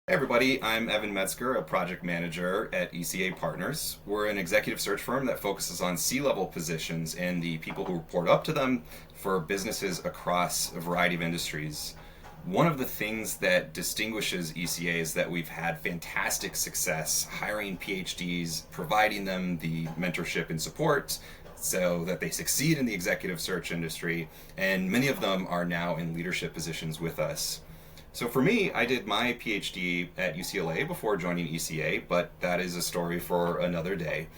Hey everybody, I'm Evan Metzger, a project manager at ECA Partners. We're an executive search firm that focuses on C-level positions and the people who report up to them for businesses across a variety of industries. One of the things that distinguishes ECA is that we've had fantastic success hiring PhDs, providing them the mentorship and support so that they succeed in the executive search industry, and many of them are now in leadership positions with us. So for me, I did my PhD at UCLA before joining ECA, but that is a story for another day.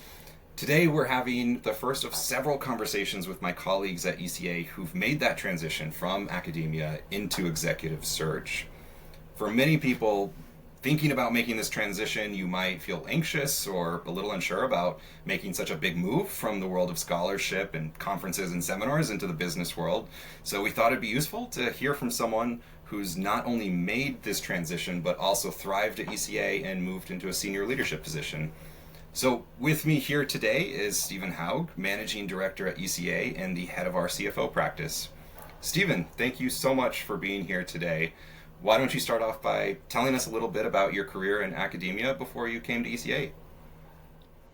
Today, we're having the first of several conversations with my colleagues at ECA who've made that transition from academia into executive search. For many people, thinking about making this transition, you might feel anxious or a little unsure about making such a big move from the world of scholarship and conferences and seminars into the business world. So we thought it'd be useful to hear from someone who's not only made this transition but also thrived at ECA and moved into a senior leadership position. So with me here today is Stephen Haug, Managing Director at ECA and the head of our CFO practice. Stephen, thank you so much for being here today. Why don't you start off by telling us a little bit about your career in academia before you came to ECA?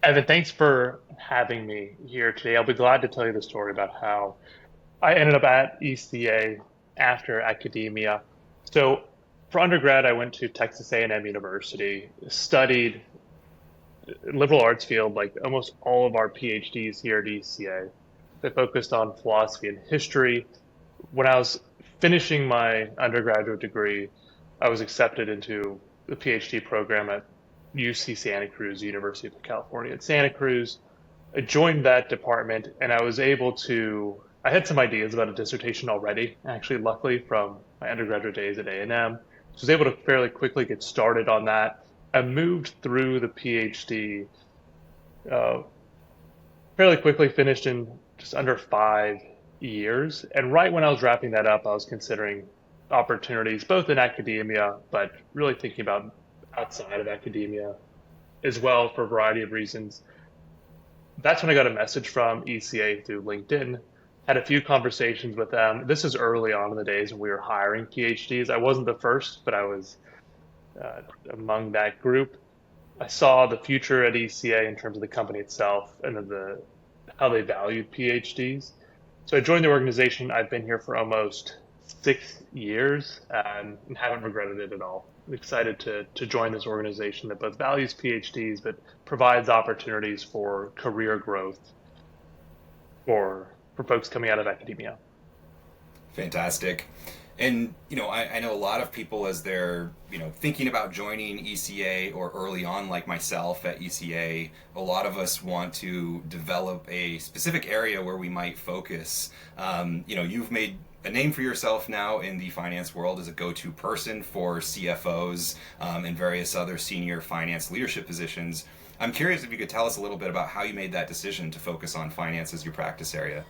Evan, thanks for having me here today. I'll be glad to tell you the story about how I ended up at ECA after academia. So, for undergrad, I went to Texas A&M University, studied liberal arts field like almost all of our PhDs here at ECA. They focused on philosophy and history. When I was finishing my undergraduate degree, I was accepted into the PhD program at UC Santa Cruz, University of California at Santa Cruz. I joined that department and I had some ideas about a dissertation already, actually, luckily from my undergraduate days at A&M. So I was able to fairly quickly get started on that. I moved through the PhD uh, fairly quickly, finished in just under 5 years. And right when I was wrapping that up, I was considering opportunities both in academia, but really thinking about outside of academia as well for a variety of reasons. That's when I got a message from ECA through LinkedIn. Had a few conversations with them. This is early on in the days when we were hiring PhDs. I wasn't the first, but I was uh, among that group. I saw the future at ECA in terms of the company itself and of the how they valued PhDs. So I joined the organization. I've been here for almost 6 years and haven't regretted it at all. I'm excited to join this organization that both values PhDs but provides opportunities for career growth for folks coming out of academia. Fantastic. And I know a lot of people as they're thinking about joining ECA or early on, like myself at ECA, a lot of us want to develop a specific area where we might focus. You've made a name for yourself now in the finance world as a go-to person for CFOs and various other senior finance leadership positions. I'm curious if you could tell us a little bit about how you made that decision to focus on finance as your practice area.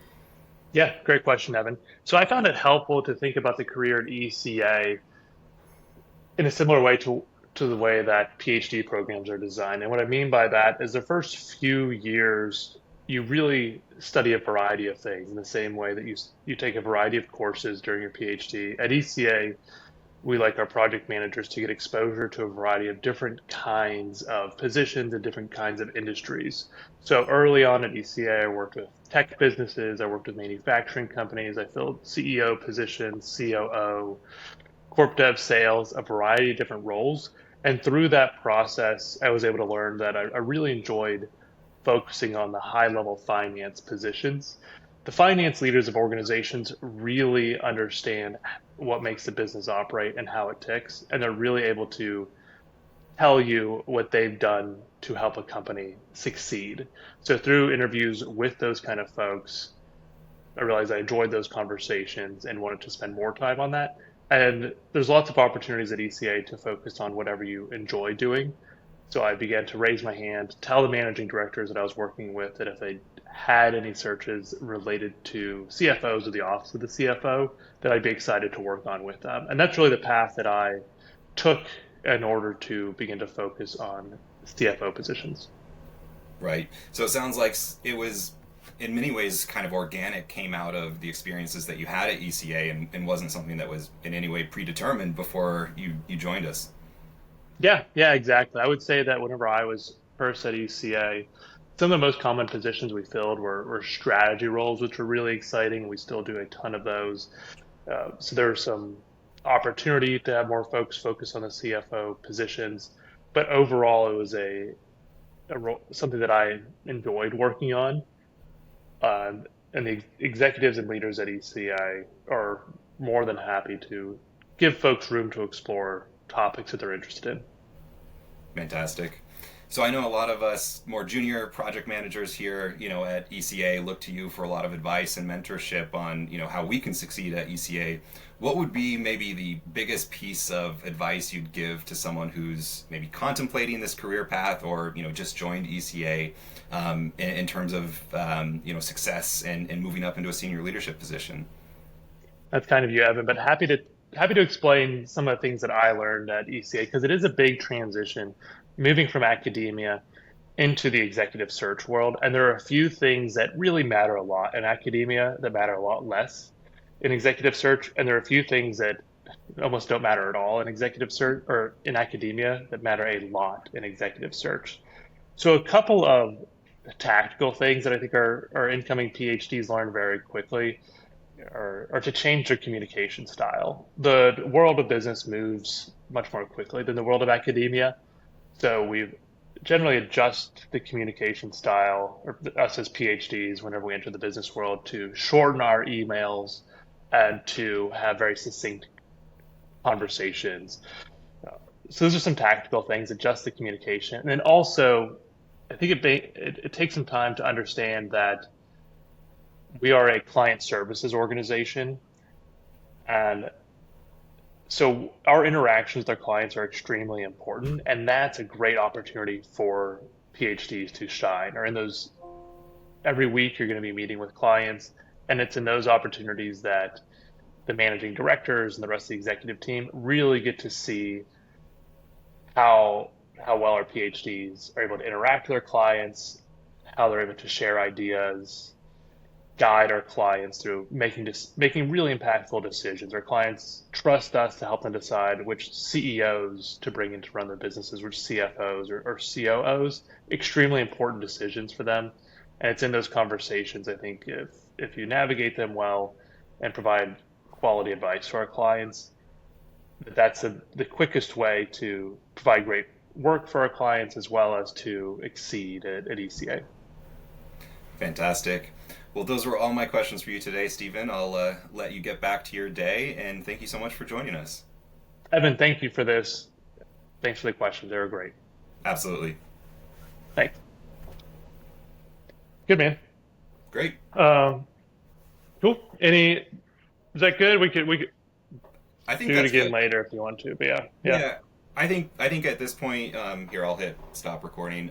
Yeah, great question, Evan. So I found it helpful to think about the career at ECA in a similar way to the way that PhD programs are designed. And what I mean by that is the first few years, you really study a variety of things in the same way that you take a variety of courses during your PhD. At ECA, we like our project managers to get exposure to a variety of different kinds of positions and different kinds of industries. So early on at ECA, I worked with tech businesses, I worked with manufacturing companies, I filled CEO positions, COO, corp dev sales, a variety of different roles. And through that process, I was able to learn that I really enjoyed focusing on the high level finance positions. The finance leaders of organizations really understand what makes the business operate and how it ticks, and they're really able to tell you what they've done to help a company succeed. So through interviews with those kind of folks, I realized I enjoyed those conversations and wanted to spend more time on that. And there's lots of opportunities at ECA to focus on whatever you enjoy doing. So I began to raise my hand, tell the managing directors that I was working with that if they had any searches related to CFOs or the office of the CFO, that I'd be excited to work on with them. And that's really the path that I took in order to begin to focus on CFO positions. Right. So it sounds like it was in many ways kind of organic, came out of the experiences that you had at ECA and wasn't something that was in any way predetermined before you joined us. Yeah, exactly. I would say that whenever I was first at ECA, some of the most common positions we filled were strategy roles, which were really exciting. We still do a ton of those. So there was some opportunity to have more folks focus on the CFO positions, but overall, it was a role, something that I enjoyed working on. And the executives and leaders at ECA are more than happy to give folks room to explore topics that they're interested in. Fantastic. So I know a lot of us more junior project managers here, at ECA look to you for a lot of advice and mentorship on, how we can succeed at ECA. What would be maybe the biggest piece of advice you'd give to someone who's maybe contemplating this career path or, just joined ECA in terms of, success and moving up into a senior leadership position? That's kind of you, Evan, but happy to explain some of the things that I learned at ECA because it is a big transition moving from academia into the executive search world. And there are a few things that really matter a lot in academia that matter a lot less in executive search. And there are a few things that almost don't matter at all in executive search or in academia that matter a lot in executive search. So a couple of tactical things that I think our incoming PhDs learn very quickly or to change their communication style. The world of business moves much more quickly than the world of academia. So we generally adjust the communication style, or us as PhDs, whenever we enter the business world, to shorten our emails and to have very succinct conversations. Uh, So those are some tactical things, adjust the communication. And then also, I think it takes some time to understand that we are a client services organization. And so our interactions with our clients are extremely important. And that's a great opportunity for PhDs to shine. Or in those, every week you're going to be meeting with clients. And it's in those opportunities that the managing directors and the rest of the executive team really get to see how how well our PhDs are able to interact with their clients, how they're able to share ideas, guide our clients through making really impactful decisions. Our clients trust us to help them decide which CEOs to bring in to run their businesses, which CFOs or COOs. Extremely important decisions for them, and it's in those conversations. I think if you navigate them well and provide quality advice to our clients, that's the quickest way to provide great work for our clients as well as to exceed at ECA. Fantastic. Well, those were all my questions for you today, Stephen. I'll let you get back to your day, and thank you so much for joining us. Evan, thank you for this. Thanks for the questions. They were great. Absolutely. Thanks. Good man. Great. Um, cool. Is that good? We could I think do it that's again good. later if you want to. But yeah, yeah. Yeah, I think at this point, here I'll hit stop recording.